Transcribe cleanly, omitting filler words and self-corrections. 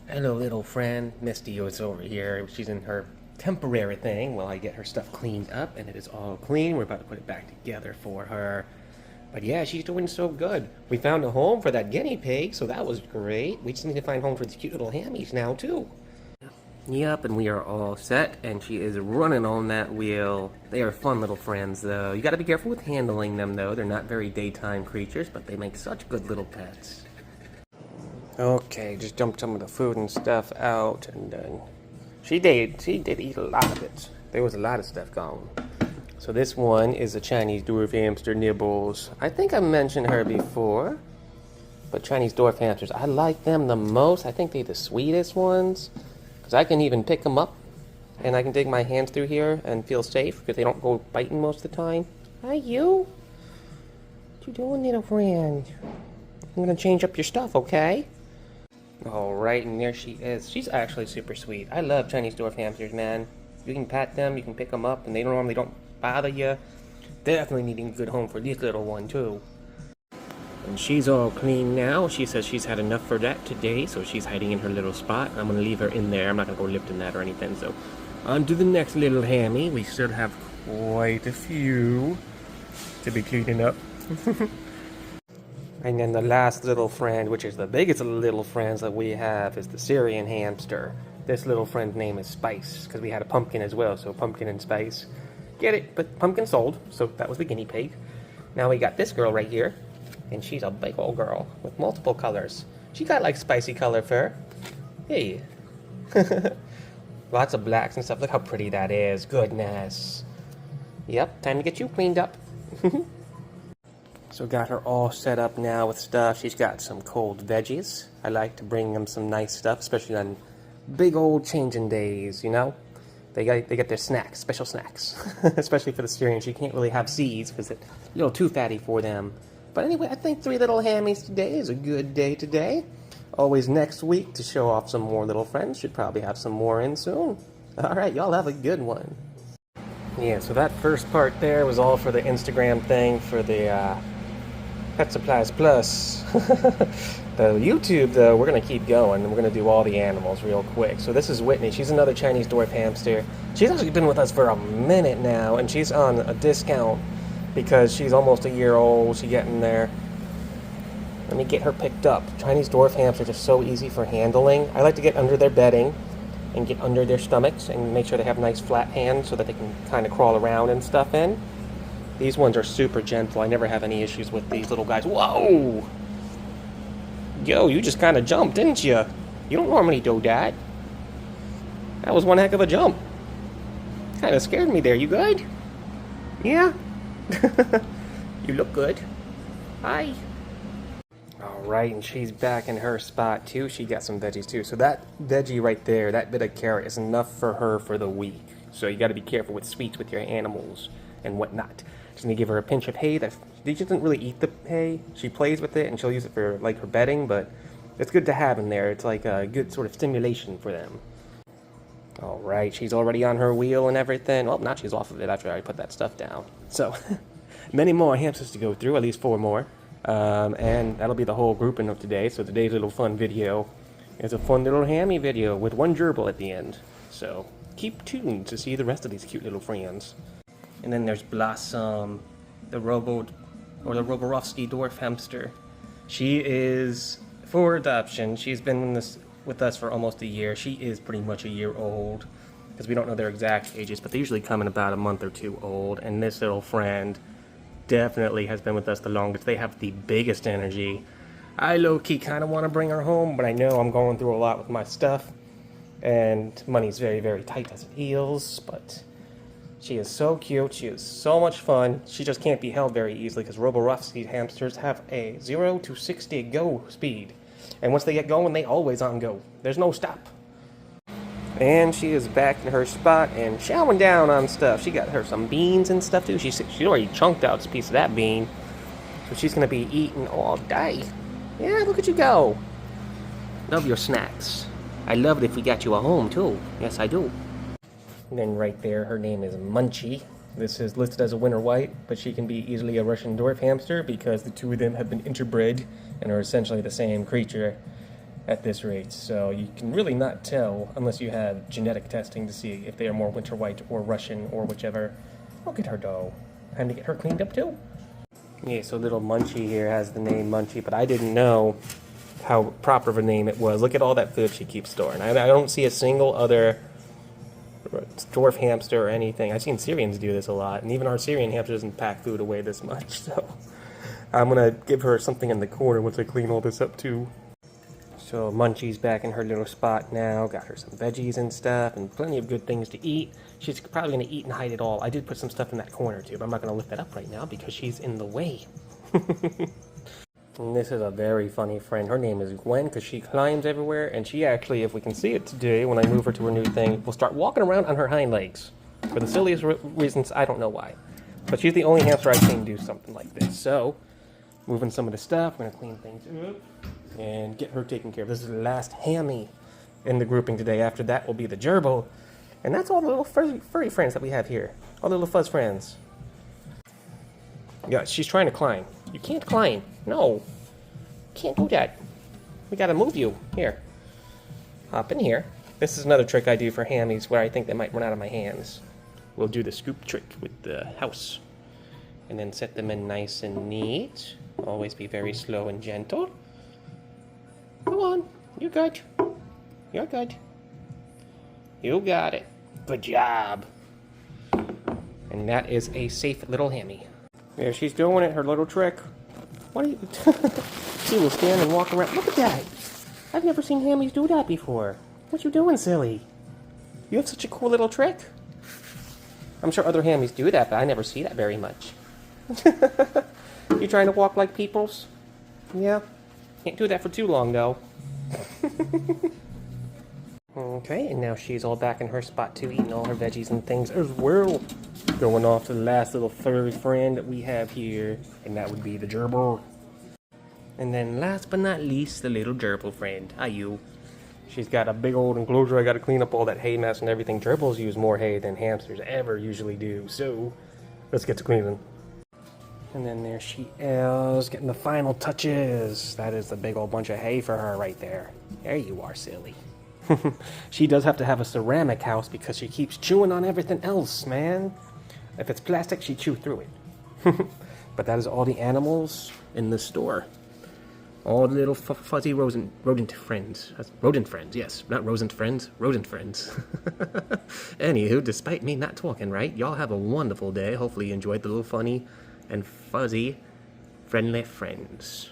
Hello, little friend. Misty is over here. She's in her temporary thing while I get her stuff cleaned up, and it is all clean. We're about to put it back together for her. But yeah, she's doing so good. We found a home for that guinea pig, so that was great. We just need to find a home for these cute little hammies now, too. Yep, and we are all set, and she is running on that wheel. They are fun little friends, though. You gotta be careful with handling them, though. They're not very daytime creatures, but they make such good little pets. Okay, just dumped some of the food and stuff out, and she did eat a lot of it. There was a lot of stuff gone. So this one is a Chinese dwarf hamster, Nibbles. I think I mentioned her before, but Chinese dwarf hamsters, I like them the most. I think they're the sweetest ones, because I can even pick them up, and I can dig my hands through here and feel safe, because they don't go biting most of the time. Hi, you. What you doing, little friend? I'm gonna change up your stuff, okay? Alright, and there she is. She's actually super sweet. I love Chinese dwarf hamsters, man. You can pat them, you can pick them up, and they normally don't bother you. Definitely needing a good home for this little one, too. And she's all clean now. She says she's had enough for that today, so she's hiding in her little spot. I'm going to leave her in there. I'm not going to go lifting that or anything, so on to the next little hammy. We still have quite a few to be cleaning up. And then the last little friend, which is the biggest of the little friends that we have, is the Syrian hamster. This little friend's name is Spice, because we had a pumpkin as well, so Pumpkin and Spice. Get it? But Pumpkin sold, so that was the guinea pig. Now we got this girl right here, and she's a big old girl with multiple colors. She got like spicy color fur. Hey. Lots of blacks and stuff. Look how pretty that is. Goodness. Yep, time to get you cleaned up. So got her all set up now with stuff. She's got some cold veggies. I like to bring them some nice stuff, especially on big old changing days, you know? They get their snacks, special snacks. Especially for the Syrian. She can't really have seeds because it's a little too fatty for them. But anyway, I think 3 little hammies today is a good day today. Always next week to show off some more little friends. Should probably have some more in soon. Alright, y'all have a good one. Yeah, so that first part there was all for the Instagram thing for the Pet Supplies Plus. The YouTube, though, we're going to keep going, and we're going to do all the animals real quick. So this is Whitney. She's another Chinese dwarf hamster. She's actually been with us for a minute now, and she's on a discount because she's almost a year old. She's getting there. Let me get her picked up. Chinese dwarf hamsters are so easy for handling. I like to get under their bedding and get under their stomachs and make sure they have nice flat hands so that they can kind of crawl around and stuff in. These ones are super gentle. I never have any issues with these little guys. Whoa! Yo, you just kind of jumped, didn't you? You don't normally do that. That was one heck of a jump. Kind of scared me there. You good? Yeah? You look good. Hi. Alright, and she's back in her spot too. She got some veggies too. So that veggie right there, that bit of carrot, is enough for her for the week. So you got to be careful with sweets with your animals and whatnot. Just gonna give her a pinch of hay. She doesn't really eat the hay. She plays with it and she'll use it for like her bedding, but it's good to have in there. It's like a good sort of stimulation for them. Alright, she's already on her wheel and everything. Well, now she's off of it after I put that stuff down. So, many more hamsters to go through, at least 4 more. And that'll be the whole grouping of today. So today's little fun video is a fun little hammy video with 1 gerbil at the end. So, keep tuned to see the rest of these cute little friends. And then there's Blossom, the Robo, or the Roborovsky dwarf hamster. She is for adoption. She's been with us for almost a year. She is pretty much a year old, because we don't know their exact ages, but they usually come in about a month or 2 old. And this little friend definitely has been with us the longest. They have the biggest energy. I low-key kind of want to bring her home, but I know I'm going through a lot with my stuff, and money's very, very tight as it heals, but she is so cute. She is so much fun. She just can't be held very easily because Roborovsky hamsters have a 0 to 60 go speed. And once they get going, they always on go. There's no stop. And she is back in her spot and chowing down on stuff. She got her some beans and stuff too. She already chunked out a piece of that bean. So she's going to be eating all day. Yeah, look at you go. Love your snacks. I love it if we got you a home too. Yes, I do. And then right there, her name is Munchie. This is listed as a winter white, but she can be easily a Russian dwarf hamster because the 2 of them have been interbred and are essentially the same creature. at this rate, so you can really not tell unless you have genetic testing to see if they are more winter white or Russian or whichever. Look at her though. Time to get her cleaned up too. Yeah, so little Munchie here has the name Munchie, but I didn't know how proper of a name it was. Look at all that food she keeps storing. I don't see a single other dwarf hamster or anything. I've seen Syrians do this a lot, and even our Syrian hamster doesn't pack food away this much, so I'm gonna give her something in the corner once I clean all this up too. So Munchie's back in her little spot now, got her some veggies and stuff, and plenty of good things to eat. She's probably going to eat and hide it all. I did put some stuff in that corner too, but I'm not going to lift that up right now because she's in the way. And this is a very funny friend. Her name is Gwen because she climbs everywhere, and she actually, if we can see it today, when I move her to her new thing, will start walking around on her hind legs. For the silliest reasons, I don't know why. But she's the only hamster I've seen do something like this. So, moving some of the stuff, I'm going to clean things up and get her taken care of. This is the last hammy in the grouping today. After that will be the gerbil. And that's all the little furry friends that we have here. All the little fuzz friends. Yeah, she's trying to climb. You can't climb. No. Can't do that. We gotta move you. Here. Hop in here. This is another trick I do for hammies where I think they might run out of my hands. We'll do the scoop trick with the house. And then set them in nice and neat. Always be very slow and gentle. Come on, you're good. You're good. You got it. Good job. And that is a safe little hammy. There she's doing it, her little trick. What are you... She will stand and walk around. Look at that. I've never seen hammies do that before. What you doing, silly? You have such a cool little trick. I'm sure other hammies do that, but I never see that very much. You trying to walk like peoples? Yeah. Can't do that for too long, though. Okay, and now she's all back in her spot, too, eating all her veggies and things as well. Going off to the last little furry friend that we have here, and that would be the gerbil. And then last but not least, the little gerbil friend. Hi, you. She's got a big old enclosure. I got to clean up all that hay mess and everything. Gerbils use more hay than hamsters ever usually do, so let's get to cleaning. And then there she is, getting the final touches. That is the big old bunch of hay for her right there. There you are, silly. She does have to have a ceramic house because she keeps chewing on everything else, man. If it's plastic, she chew through it. But that is all the animals in the store. All the little fuzzy rodent friends. Rodent friends, yes. Not rodent friends, rodent friends. Anywho, despite me not talking right, y'all have a wonderful day. Hopefully you enjoyed the little funny and fuzzy friendly friends.